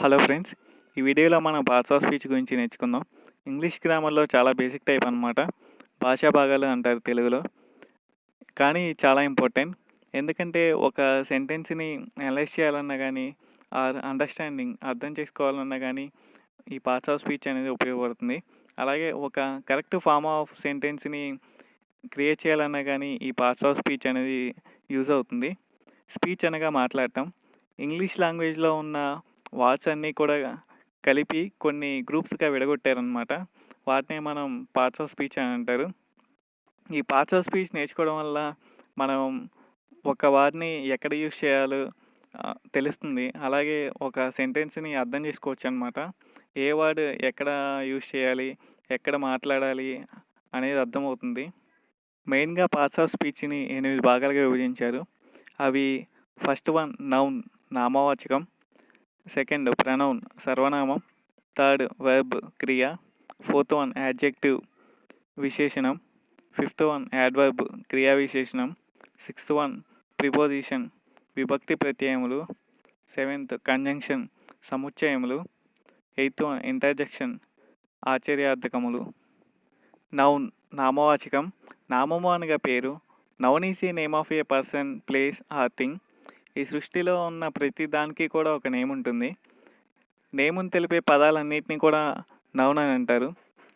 Hello friends. ఈ వీడియోలో మనం పార్ట్స్ ఆఫ్ స్పీచ్ గురించి నేర్చుకుందాం. ఇంగ్లీష్ గ్రామర్‌లో చాలా బేసిక్ టైప్ అనమాట. భాషా భాగాలు అంటారు తెలుగులో. కానీ చాలా ఇంపార్టెంట్. ఎందుకంటే ఒక సెంటెన్స్‌ని అనలైజ్ చేయాలన్నా గానీ, ఆర్ అండర్‌స్టాండింగ్ అర్థం చేసుకోవాలన్నా గానీ, ఈ పార్ట్స్ ఆఫ్ స్పీచ్ అనేది ఉపయోగపడుతుంది. అలాగే ఒక కరెక్ట్ ఫార్మ్ ఆఫ్ సెంటెన్స్‌ని క్రియేట్ చేయాలన్నా గానీ, ఈ పార్ట్స్ ఆఫ్ స్పీచ్ అనేది యూజ్ అవుతుంది. స్పీచ్ అనగా మాట్లాడటం. ఇంగ్లీష్ లాంగ్వేజ్‌లో ఉన్న వర్డ్స్ అన్నీ కూడా కలిపి కొన్ని గ్రూప్స్‌గా విడగొట్టారనమాట. వాటినే మనం పార్ట్స్ ఆఫ్ స్పీచ్ అని అంటారు. ఈ పార్ట్స్ ఆఫ్ స్పీచ్ నేర్చుకోవడం వల్ల మనం ఒక వర్డ్‌ని ఎక్కడ యూజ్ చేయాలో తెలుస్తుంది. అలాగే ఒక సెంటెన్స్‌ని అర్థం చేసుకోవచ్చనమాట. ఏ వర్డ్ ఎక్కడ యూజ్ చేయాలి, ఎక్కడ మాట్లాడాలి అనేది అర్థమవుతుంది. మెయిన్‌గా పార్ట్స్ ఆఫ్ స్పీచ్‌ని 8 భాగాలుగా విభజించారు. అవి ఫస్ట్ వన్ నౌన్ నామవాచకం, సెకండ్ ప్రనౌన్ సర్వనామం, థర్డ్ వెర్బ్ క్రియ, ఫోర్త్ వన్ యాడ్జెక్టివ్ విశేషణం, ఫిఫ్త్ వన్ యాడ్వర్బ్ క్రియా విశేషణం, సిక్స్త్ వన్ ప్రిపోజిషన్ విభక్తి ప్రత్యయములు, సెవెంత్ కంజంక్షన్ సముచ్చయములు, ఎయిత్ వన్ ఇంటర్జెక్షన్ ఆశ్చర్యార్థకములు. నౌన్ నామవాచకం. నామము అనగా పేరు. Noun is a name of a person, place or thing. ఈ సృష్టిలో ఉన్న ప్రతి దానికి కూడా ఒక నేమ్ ఉంటుంది. నేముని తెలిపే పదాలన్నిటిని కూడా నౌన్ అని అంటారు.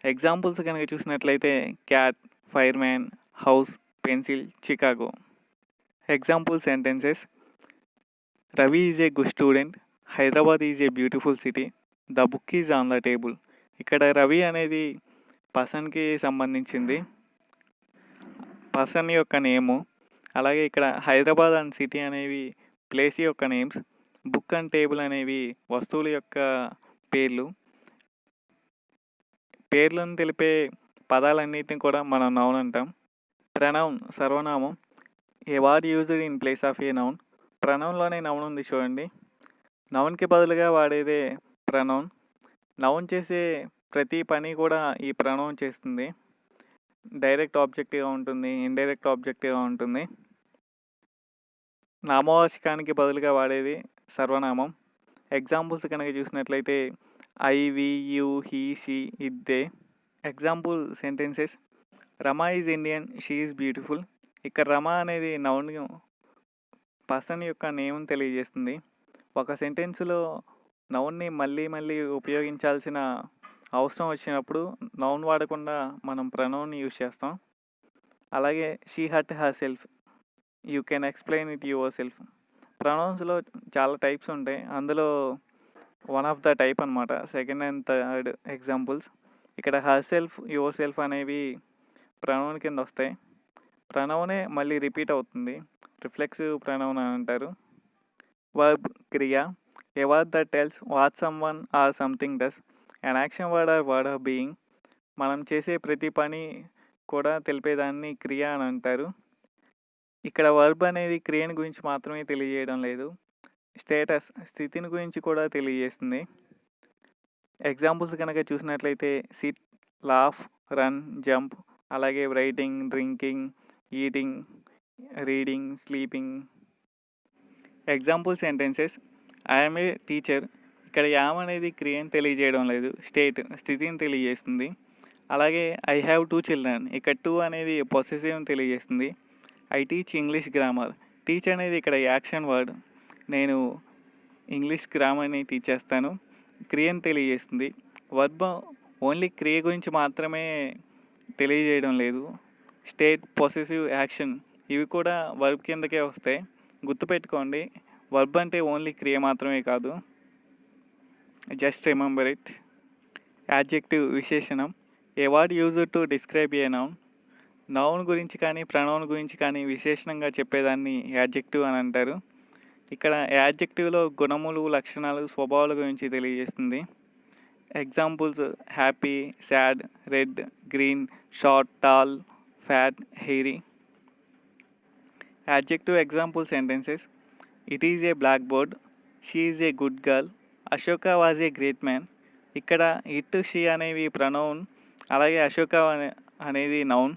ఎగ్జాంపుల్స్ కనుక చూసినట్లయితే cat, fireman, house, pencil, Chicago. Example sentences: Ravi is a good student, Hyderabad is a beautiful city, the book is on the table. ఇక్కడ రవి అనేది పర్సన్కి సంబంధించింది, పర్సన్ యొక్క నేము. అలాగే ఇక్కడ హైదరాబాద్ అండ్ సిటీ అనేవి ప్లేస్ యొక్క నేమ్స్, బుక్ అండ్ టేబుల్ అనేవి వస్తువుల యొక్క పేర్లు. పేర్లను తెలిపే పదాలన్నిటిని కూడా మనం నౌన్ అంటాం. ప్రనౌన్ సర్వనామం. A word used in place of a noun. ప్రనౌన్లోనే నౌన్ ఉంది చూడండి. నౌన్కి బదులుగా వాడేదే ప్రనౌన్. నౌన్ చేసే ప్రతి పని కూడా ఈ ప్రనౌన్ చేస్తుంది. డైరెక్ట్ ఆబ్జెక్టివ్గా ఉంటుంది, ఇండైరెక్ట్ ఆబ్జెక్టివ్గా ఉంటుంది. నామవాచకానికి బదులుగా వాడేది సర్వనామం. ఎగ్జాంపుల్స్ కనుక చూసినట్లయితే I, we, you, he, she, it, they. Example sentences: Rama is Indian, she is beautiful. ఇక్కడ రమా అనేది నౌన్ పర్సన్ యొక్క నేమ్ని తెలియజేస్తుంది. ఒక సెంటెన్స్లో నౌన్ని మళ్ళీ మళ్ళీ ఉపయోగించాల్సిన అవసరం వచ్చినప్పుడు నౌన్ వాడకుండా మనం ప్రనౌన్ యూజ్ చేస్తాం. అలాగే she hurt herself, you can explain it yourself. ప్రొనౌన్స్లో చాలా టైప్స్ ఉంటాయి. అందులో వన్ ఆఫ్ ద టైప్ అనమాట సెకండ్ అండ్ థర్డ్ ఎగ్జాంపుల్స్. ఇక్కడ హర్ సెల్ఫ్, యువర్ సెల్ఫ్ అనేవి ప్రొనౌన్ కింద వస్తాయి. ప్రొనౌనే మళ్ళీ రిపీట్ అవుతుంది, రిఫ్లెక్సివ్ ప్రొనౌన్ అని అంటారు. వర్బ్ క్రియ. A word that tells what someone or something does. And action word or word of being. మనం చేసే ప్రతి పని కూడా తెలిపేదాన్ని క్రియ అని అంటారు. ఇక్కడ వర్బ్ అనేది క్రియని గురించి మాత్రమే తెలియజేయడం లేదు, స్టేటస్ స్థితిని గురించి కూడా తెలియజేస్తుంది. ఎగ్జాంపుల్స్ కనుక చూసినట్లయితే సిట్, లాఫ్, రన్, జంప్. అలాగే writing, drinking, eating, reading, sleeping. Example sentences: I'm a teacher. ఇక్కడ యామ్ అనేది క్రియని తెలియజేయడం లేదు, స్టేట్ స్థితిని తెలియజేస్తుంది. అలాగే ఐ హ్యావ్ 2 చిల్డ్రన్. ఇక్కడ 2 అనేది పొసెసివ్ని తెలియజేస్తుంది. I teach English grammar. Teach అనేది ఇక్కడ యాక్షన్ వర్డ్. నేను ఇంగ్లీష్ గ్రామర్ని టీచ్ చేస్తాను, క్రియని తెలియజేస్తుంది. వర్బ్ ఓన్లీ క్రియ గురించి మాత్రమే తెలియజేయడం లేదు, స్టేట్, పొసెసివ్, యాక్షన్ ఇవి కూడా వర్బ్ కిందకే వస్తాయి. గుర్తుపెట్టుకోండి, వర్బ్ అంటే ఓన్లీ క్రియ మాత్రమే కాదు. Just remember it. యాడ్జెక్టివ్ విశేషణం. A word used to describe a noun. Noun గురించి కానీ ప్రనౌన్ గురించి కానీ విశేషణంగా చెప్పేదాన్ని యాడ్జెక్టివ్ అని అంటారు. ఇక్కడ యాడ్జెక్టివ్లో గుణములు, లక్షణాలు, స్వభావాల గురించి తెలియజేస్తుంది. Examples: happy, sad, red, green, short, tall, fat, hairy. Adjective example sentences: it is a black board, she is a good girl, Ashoka was a great man. ఇక్కడ ఇట్, షీ అనేవి ప్రనౌన్, అలాగే అశోక అనేది నౌన్.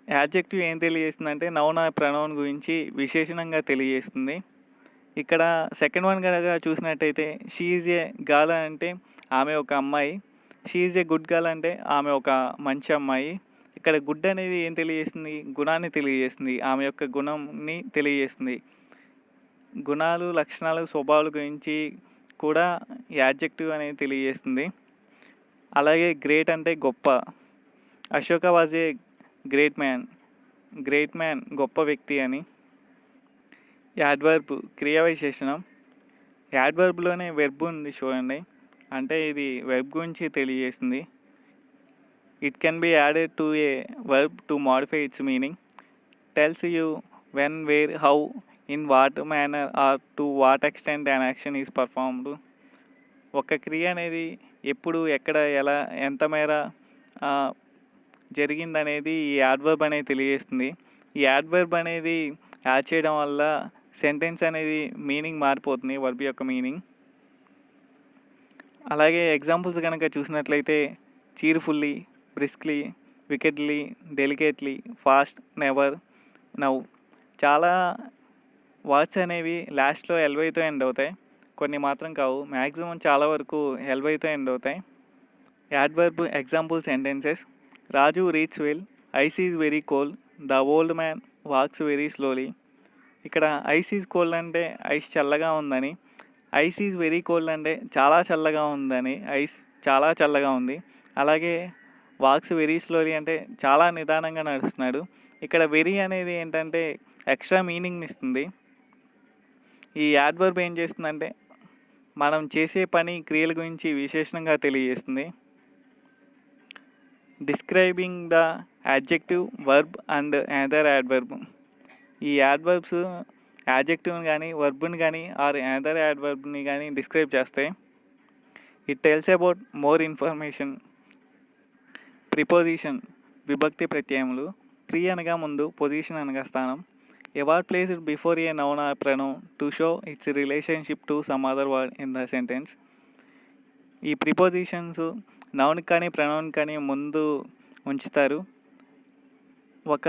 యాడ్జెక్టివ్ ఏం తెలియజేస్తుందంటే noun ఆ pronoun గురించి విశేషణంగా తెలియజేస్తుంది. ఇక్కడ second one కనుక చూసినట్టయితే షీ ఈజ్ ఏ గర్ల్ అంటే ఆమె ఒక అమ్మాయి, she is a good girl అంటే ఆమె ఒక మంచి అమ్మాయి. ఇక్కడ గుడ్ అనేది ఏం తెలియజేస్తుంది? గుణాన్ని తెలియజేస్తుంది, ఆమె యొక్క గుణంని తెలియజేస్తుంది. గుణాలు, లక్షణాలు, స్వభావాల గురించి కూడా యాడ్జెక్టివ్ అనేది తెలియజేస్తుంది. అలాగే గ్రేట్ అంటే గొప్ప. Ashoka was a great man, great man గొప్ప వ్యక్తి అని. యాడ్వర్బ్ క్రియ విశేషణం. యాడ్వర్బ్లోనే వెర్బ్ ఉంది చూడండి, అంటే ఇది వెర్బ్ గురించి తెలియజేస్తుంది. It can be added to a verb to modify its meaning. Tells you when, where, how, in what manner or to what extent an action is performed. ఒక క్రియ అనేది ఎప్పుడు, ఎక్కడ, ఎలా, ఎంత మేర జరిగిందనేది ఈ యాడ్వర్బ్ అనేది తెలియజేస్తుంది. ఈ యాడ్వర్బ్ అనేది యాడ్ చేయడం వల్ల సెంటెన్స్ అనేది మీనింగ్ మారిపోతుంది, వర్బ్ యొక్క మీనింగ్. అలాగే ఎగ్జాంపుల్స్ కనుక చూసినట్లయితే cheerfully, briskly, wickedly, delicately, fast, never, now. చాలా వర్డ్స్ అనేవి లాస్ట్లో ఎల్వైతో ఎండ్ అవుతాయి, కొన్ని మాత్రం కావు. మ్యాక్సిమం చాలా వరకు ఎల్వైతో ఎండ్ అవుతాయి. Adverb example sentences. Raju reads well, ice is very cold, the old man walks very slowly. ఇక్కడ ఐస్ ఈజ్ కోల్డ్ అంటే ఐస్ చల్లగా ఉందని, ఐస్ ఈజ్ వెరీ కోల్డ్ అంటే చాలా చల్లగా ఉందని, ఐస్ చాలా చల్లగా ఉంది. అలాగే వాక్స్ వెరీ స్లోలీ అంటే చాలా నిదానంగా నడుస్తున్నాడు. ఇక్కడ వెరీ అనేది ఏంటంటే ఎక్స్ట్రా మీనింగ్ని ఇస్తుంది. ఈ యాడ్వర్బ్ ఏం చేస్తుందంటే మనం చేసే పని, క్రియల గురించి విశేషణంగా తెలియజేస్తుంది. Describing the adjective, verb and another adverb. ఈ యాడ్వర్బ్స్ యాడ్జెక్టివ్ని కానీ, వర్బ్ని కానీ, ఆర్ అనదర్ యాడ్వర్బ్ని కానీ డిస్క్రైబ్ చేస్తాయి. It tells about more information. Preposition విభక్తి ప్రత్యయములు. ప్రీ అనగా ముందు, పొజిషన్ అనగా స్థానం. A word placed before a noun or pronoun to show its relationship to some other word in the sentence. ఈ ప్రిపోజిషన్స్ నౌన్కి కానీ, ప్రొనౌన్కి కానీ ముందు ఉంచుతారు. ఒక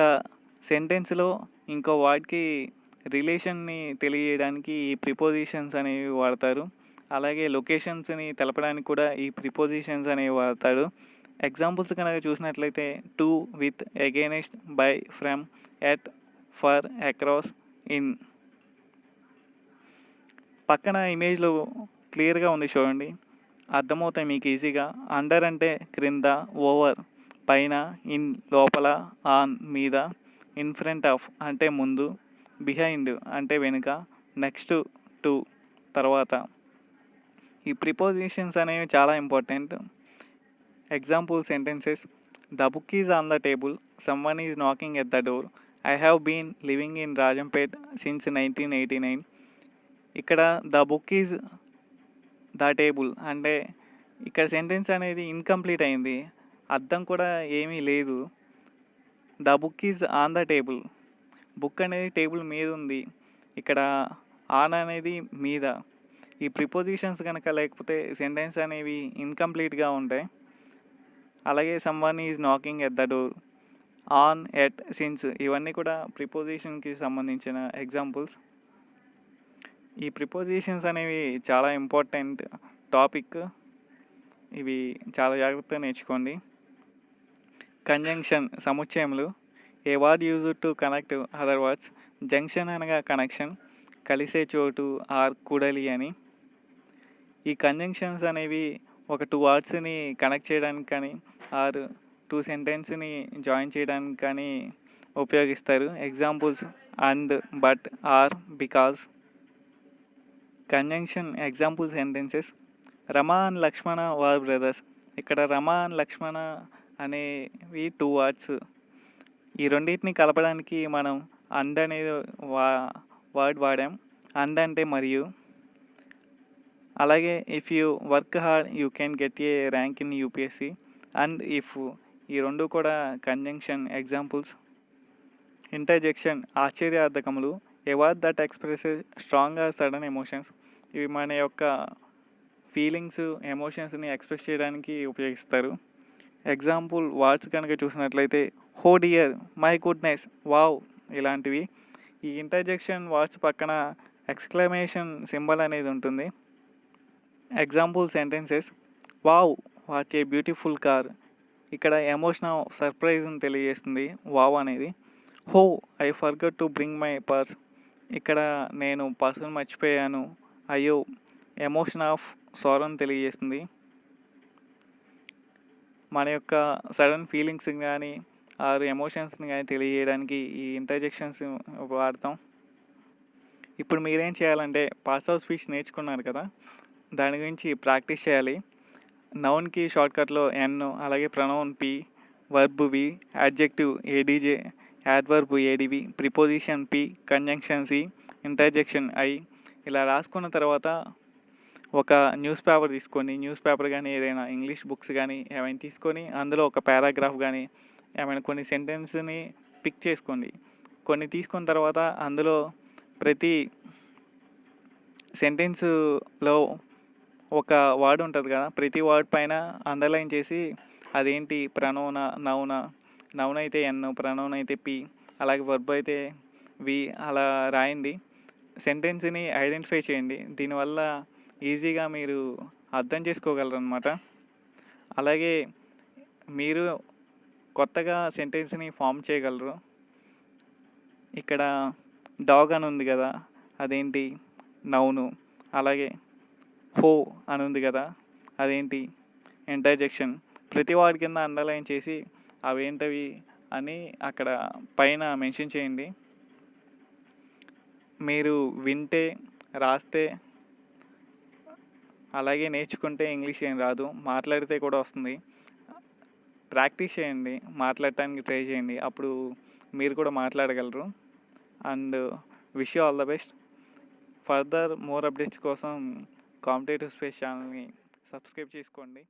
సెంటెన్స్లో ఇంకో వర్డ్కి రిలేషన్ని తెలియజేయడానికి ఈ ప్రిపోజిషన్స్ అనేవి వాడతారు. అలాగే లొకేషన్స్ని తెలపడానికి కూడా ఈ ప్రిపోజిషన్స్ అనేవి వాడతారు. ఎగ్జాంపుల్స్ కనుక చూసినట్లయితే to, with, against, by, from, at, for, across, in. పక్కన ఇమేజ్లో క్లియర్గా ఉంది చూడండి, అర్థమవుతాయి మీకు ఈజీగా. అండర్ అంటే క్రింద, ఓవర్ పైన, ఇన్ లోపల, ఆన్ మీద, ఇన్ ఫ్రంట్ ఆఫ్ అంటే ముందు, బిహైండ్ అంటే వెనుక, నెక్స్ట్ టు తర్వాత. ఈ ప్రిపోజిషన్స్ అనేవి చాలా important. Example sentences. The book is on the table, someone is knocking at the door, I have been living in Rajampet since 1989. ఇక్కడ the book is the table అంటే ఇక్కడ సెంటెన్స్ అనేది ఇన్కంప్లీట్ అయింది, అర్థం కూడా ఏమీ లేదు. The book is on the table, book అనేది టేబుల్ మీద ఉంది, ఇక్కడ ఆన్ అనేది మీద. ఈ ప్రిపోజిషన్స్ కనుక లేకపోతే సెంటెన్స్ అనేవి ఇన్కంప్లీట్గా ఉంటాయి. అలాగే someone is knocking at the door, on, at, since ఇవన్నీ కూడా ప్రిపోజిషన్కి సంబంధించిన ఎగ్జాంపుల్స్. ఈ ప్రిపోజిషన్స్ అనేవి చాలా ఇంపార్టెంట్ టాపిక్, ఇవి చాలా జాగ్రత్తగా నేర్చుకోండి. కంజంక్షన్ సముచ్చయములు. A word used to connect other words. Junction అనగా కనెక్షన్, కలిసే చోటు ఆర్ కూడలి అని. ఈ కంజంక్షన్స్ అనేవి ఒక 2 వర్డ్స్ని కనెక్ట్ చేయడానికి కానీ, ఆర్ 2 సెంటెన్స్ని జాయిన్ చేయడానికి కానీ ఉపయోగిస్తారు. Examples and, but, or, because. Conjunction example sentences. Rama and Lakshmana were brothers. ఇక్కడ రమ అండ్ లక్ష్మణ అనేవి 2 వర్డ్స్. ఈ రెండింటిని కలపడానికి మనం అండ్ అనేది వర్డ్ వాడాం. అండ్ అంటే మరియు. అలాగే if you work hard you can get a rank in UPSC. And, if ఈ రెండు కూడా కంజంక్షన్ ఎగ్జాంపుల్స్. ఇంటర్జెక్షన్ ఆశ్చర్యార్థకములు. A word that expresses strong or sudden emotions. ఇవి మన యొక్క ఫీలింగ్స్, ఎమోషన్స్ని ఎక్స్ప్రెస్ చేయడానికి ఉపయోగిస్తారు. ఎగ్జాంపుల్ వర్డ్స్ కనుక చూసినట్లయితే హో డియర్, మై గుడ్నెస్, వావ్ ఇలాంటివి. ఈ ఇంటర్జెక్షన్ వర్డ్స్ పక్కన ఎక్స్క్లమేషన్ సింబల్ అనేది ఉంటుంది. Example sentences: wow, what a beautiful car. ఇక్కడ ఎమోషన్ ఆఫ్ సర్ప్రైజ్ని తెలియజేస్తుంది వావ్ అనేది. హో, I forgot to bring my purse. ఇక్కడ నేను పర్సును మర్చిపోయాను. అయ్యో, ఎమోషన్ ఆఫ్ సారోని తెలియజేస్తుంది. మన యొక్క సడన్ ఫీలింగ్స్ని కానీ ఆర్ ఎమోషన్స్ని కానీ తెలియజేయడానికి ఈ ఇంటర్జెక్షన్స్ వాడతాం. ఇప్పుడు మీరేం చేయాలంటే పార్ట్స్ ఆఫ్ స్పీచ్ నేర్చుకున్నారు కదా, దాని గురించి ప్రాక్టీస్ చేయాలి. నౌన్కి షార్ట్కట్లో ఎన్, అలాగే pronoun P, verb V, adjective ADJ, adverb ADV, preposition P, conjunction C, interjection I. ఇలా రాసుకున్న తర్వాత ఒక న్యూస్ పేపర్ తీసుకొని, న్యూస్ పేపర్ కానీ ఏదైనా ఇంగ్లీష్ బుక్స్ కానీ ఏమైనా తీసుకొని అందులో ఒక పారాగ్రాఫ్ కానీ ఏమైనా కొన్ని సెంటెన్స్ని పిక్ చేసుకోండి. కొన్ని తీసుకున్న తర్వాత అందులో ప్రతి సెంటెన్స్లో ఒక వర్డ్ ఉంటుంది కదా, ప్రతి వర్డ్ పైన అండర్లైన్ చేసి అదేంటి ప్రనౌనా, నౌనా, నౌన్ అయితే ఎన్, ప్రనౌన్ అయితే పి, అలాగే వర్బ్ అయితే వి, అలా రాయండి. సెంటెన్స్ని ఐడెంటిఫై చేయండి. దీనివల్ల ఈజీగా మీరు అర్థం చేసుకోగలరు అనమాట. అలాగే మీరు కొత్తగా సెంటెన్స్ని ఫామ్ చేయగలరు. ఇక్కడ డాగ్ అని ఉంది కదా, అదేంటి నౌను. అలాగే హో అని ఉంది కదా, అదేంటి ఇంటర్జెక్షన్. ప్రతి వాడి కింద అండర్లైన్ చేసి అవేంటవి అని అక్కడ పైన మెన్షన్ చేయండి. మీరు వింటే, రాస్తే, అలాగే నేర్చుకుంటే ఇంగ్లీష్ ఏం రాదు, మాట్లాడితే కూడా వస్తుంది. ప్రాక్టీస్ చేయండి, మాట్లాడటానికి ట్రై చేయండి, అప్పుడు మీరు కూడా మాట్లాడగలరు. And wish you all the best. Further more updates కోసం కాంపిటేటివ్ స్పేస్ ఛానల్ని సబ్స్క్రైబ్ చేసుకోండి.